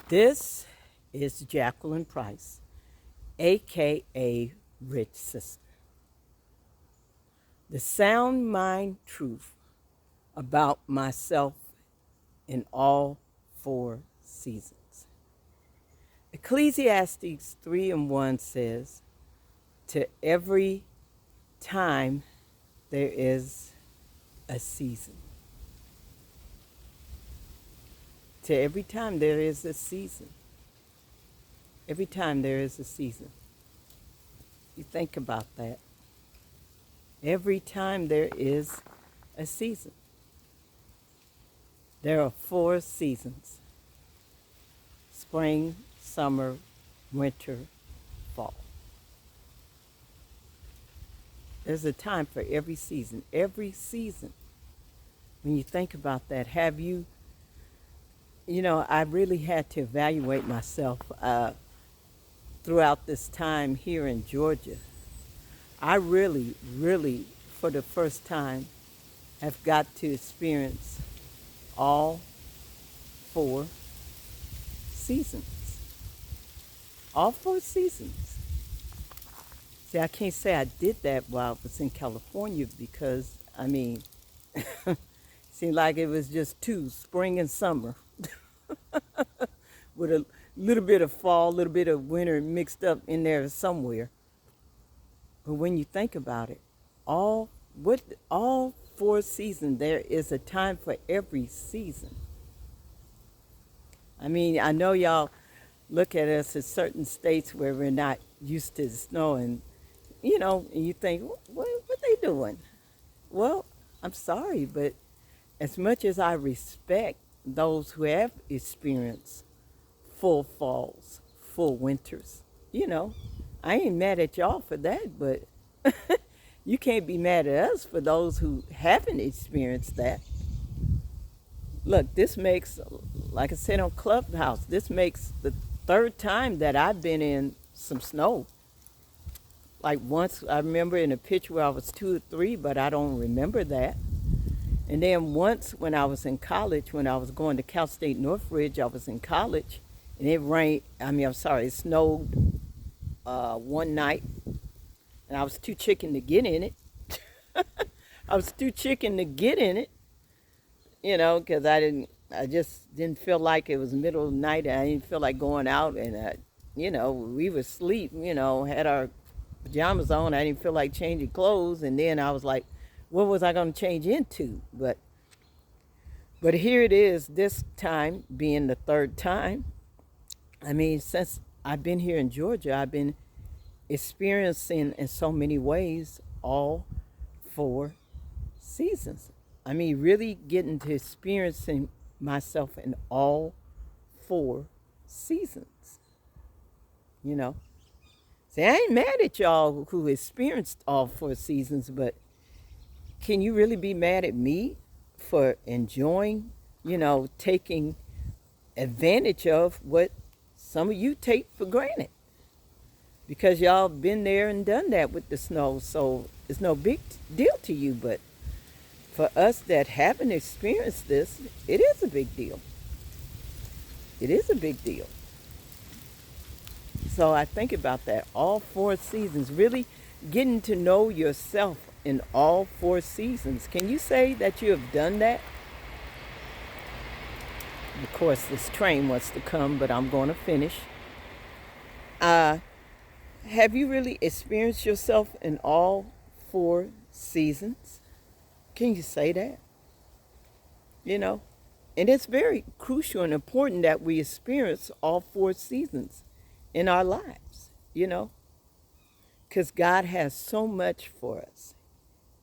This is Jacqueline Price, aka Rich Sister. The sound mind truth about myself in all four seasons. Ecclesiastes 3:1 says, to every time there is a season. To every time there is a season. Every time there is a season. You think about that. Every time there is a season. There are four seasons: spring, summer, winter, fall. There's a time for every season. Every season. When you think about that, I really had to evaluate myself throughout this time here in Georgia. I really, really, for the first time, have got to experience all four seasons. All four seasons. See, I can't say I did that while I was in California because, it seemed like it was just two, spring and summer, with a little bit of fall, a little bit of winter mixed up in there somewhere. But when you think about it, all all four seasons, there is a time for every season. I know y'all look at us in certain states where we're not used to the snow, and you think, what they doing? Well, I'm sorry, but as much as I respect those who have experienced full falls, full winters, I ain't mad at y'all for that, but you can't be mad at us for those who haven't experienced that. Look, this makes, like I said on Clubhouse, this makes the third time that I've been in some snow. Like once, I remember in a picture where I was 2 or 3, but I don't remember that. And then once when I was in college, when I was going to Cal State Northridge, I was in college, and it rained. It snowed one night, and I was too chicken to get in it. I was too chicken to get in it, because I just didn't feel like it was middle of the night, and I didn't feel like going out, and we were asleep, had our pajamas on. I didn't feel like changing clothes, and then I was like, what was I going to change into? But here it is, this time being the third time. Since I've been here in Georgia, I've been experiencing in so many ways all four seasons. Really getting to experiencing myself in all four seasons. You know, See, I ain't mad at y'all who experienced all four seasons, but can you really be mad at me for enjoying, taking advantage of what some of you take for granted? Because y'all been there and done that with the snow, so it's no big deal to you. But for us that haven't experienced this, it is a big deal. It is a big deal. So I think about that. All four seasons, really getting to know yourself in all four seasons. Can you say that you have done that? Of course, this train wants to come, but I'm going to finish. Uh, have you really experienced yourself in all four seasons? Can you say that? You know, and it's very crucial and important that we experience all four seasons in our lives, because God has so much for us.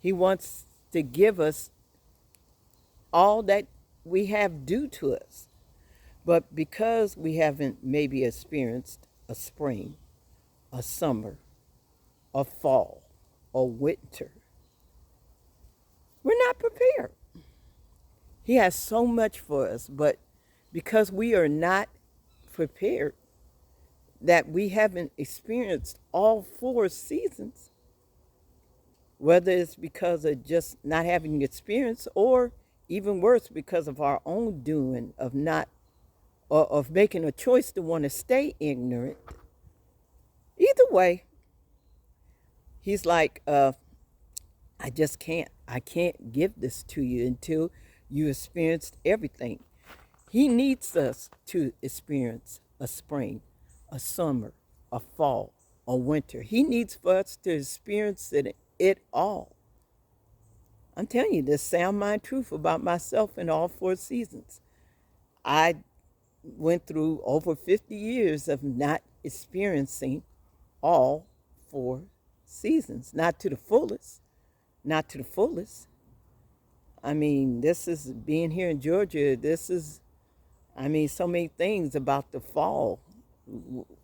He wants to give us all that we have due to us. But because we haven't maybe experienced a spring, a summer, a fall, a winter, we're not prepared. He has so much for us, but because we are not prepared, that we haven't experienced all four seasons, whether it's because of just not having experience or even worse, because of our own doing of not or of making a choice to want to stay ignorant. Either way, he's like, I just can't. I can't give this to you until you experienced everything. He needs us to experience a spring, a summer, a fall, a winter. He needs for us to experience it all. I'm telling you this sound mind truth about myself in all four seasons. I went through over 50 years of not experiencing all four seasons, not to the fullest, not to the fullest. I mean, this is being here in Georgia. This is, I mean, so many things about the fall.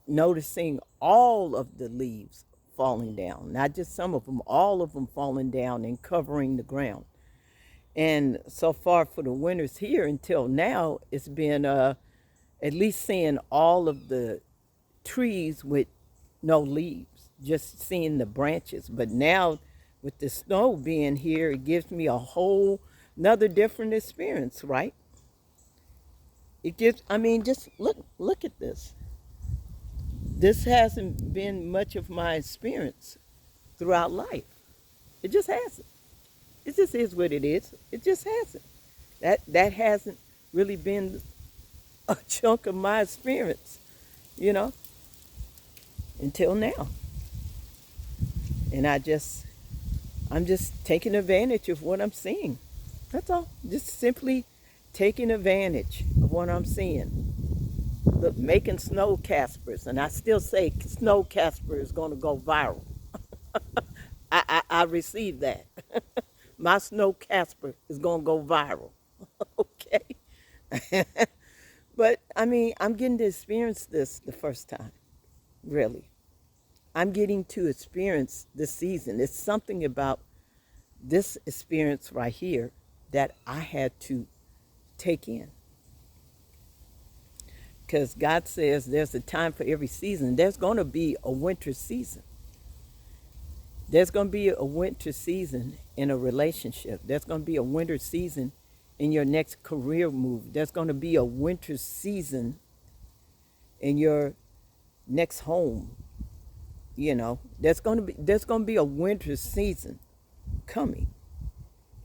Noticing all of the leaves falling down, not just some of them, all of them falling down and covering the ground. And so far for the winters here until now, it's been at least seeing all of the trees with no leaves, just seeing the branches. But now with the snow being here, it gives me a whole another different experience, right? It gives, I mean, just look at this. This hasn't been much of my experience throughout life. It just hasn't. It just is what it is. It just hasn't. That hasn't really been a chunk of my experience, you know, until now. And I'm just taking advantage of what I'm seeing. That's all. Just simply taking advantage of what I'm seeing. Look, making snow caspers, and I still say snow casper is going to go viral. I received that. My snow casper is going to go viral. Okay. But I mean, I'm getting to experience this the first time, really. I'm getting to experience this season. It's something about this experience right here that I had to take in. Because God says there's a time for every season. There's going to be a winter season. There's going to be a winter season in a relationship. There's going to be a winter season in your next career move. There's going to be a winter season in your next home. You know, there's going to be a winter season coming.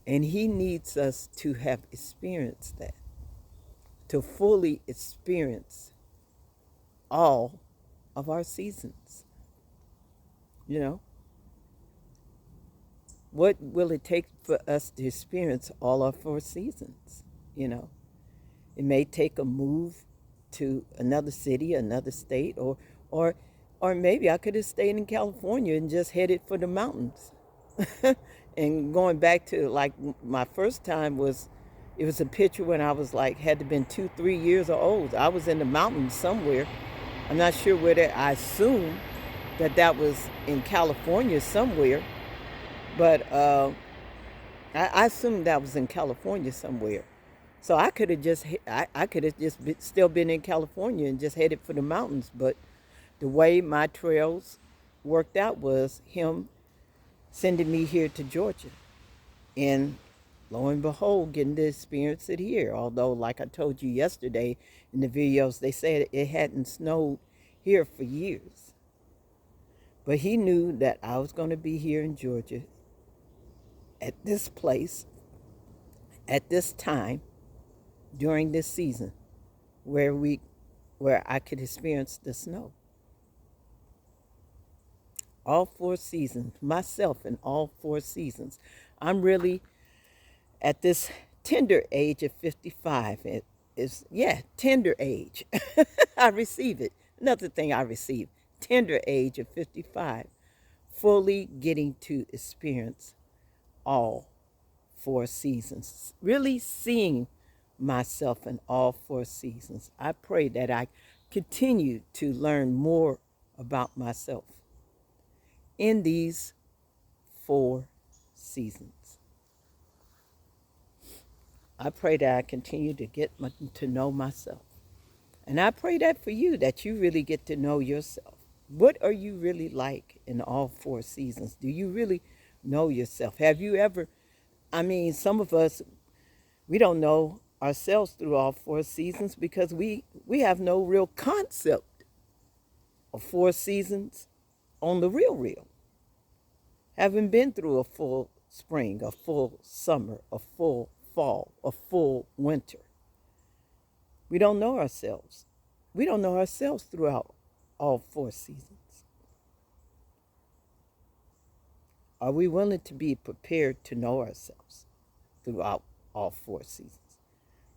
And he needs us to have experienced that, to fully experience all of our seasons. You know, what will it take for us to experience all our four seasons? You know, it may take a move to another city, another state, or maybe I could have stayed in California and just headed for the mountains. And going back to like my first time was, it was a picture when I was like, had to been 2, 3 years old. I was in the mountains somewhere. I'm not sure where that, I assume that was in California somewhere. But I assumed that was in California somewhere. So I could have just, still been in California and just headed for the mountains. But the way my trails worked out was him sending me here to Georgia. And lo and behold, getting to experience it here. Although, like I told you yesterday in the videos, they said it hadn't snowed here for years. But he knew that I was going to be here in Georgia at this place, at this time, during this season, where I could experience the snow. All four seasons, myself in all four seasons. I'm really at this tender age of 55. It is, yeah, tender age. I receive it. Another thing I receive, tender age of 55, fully getting to experience all four seasons, really seeing myself in all four seasons. I pray that I continue to learn more about myself in these four seasons. I pray that I continue to get to know myself. And I pray that for you, that you really get to know yourself. What are you really like in all four seasons? Do you really know yourself? Have you ever, I mean, some of us, we don't know ourselves through all four seasons because we have no real concept of four seasons on the real. Haven't been through a full spring, a full summer, a full fall, a full winter. We don't know ourselves. We don't know ourselves throughout all four seasons. Are we willing to be prepared to know ourselves throughout all four seasons?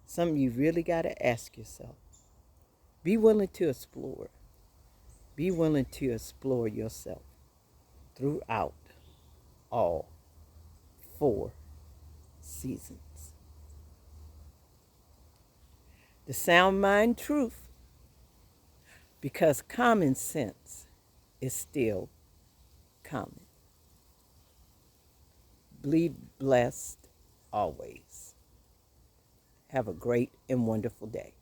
Something you really got to ask yourself. Be willing to explore. Be willing to explore yourself throughout all four seasons. The sound mind truth, because common sense is still common. Be blessed always. Have a great and wonderful day.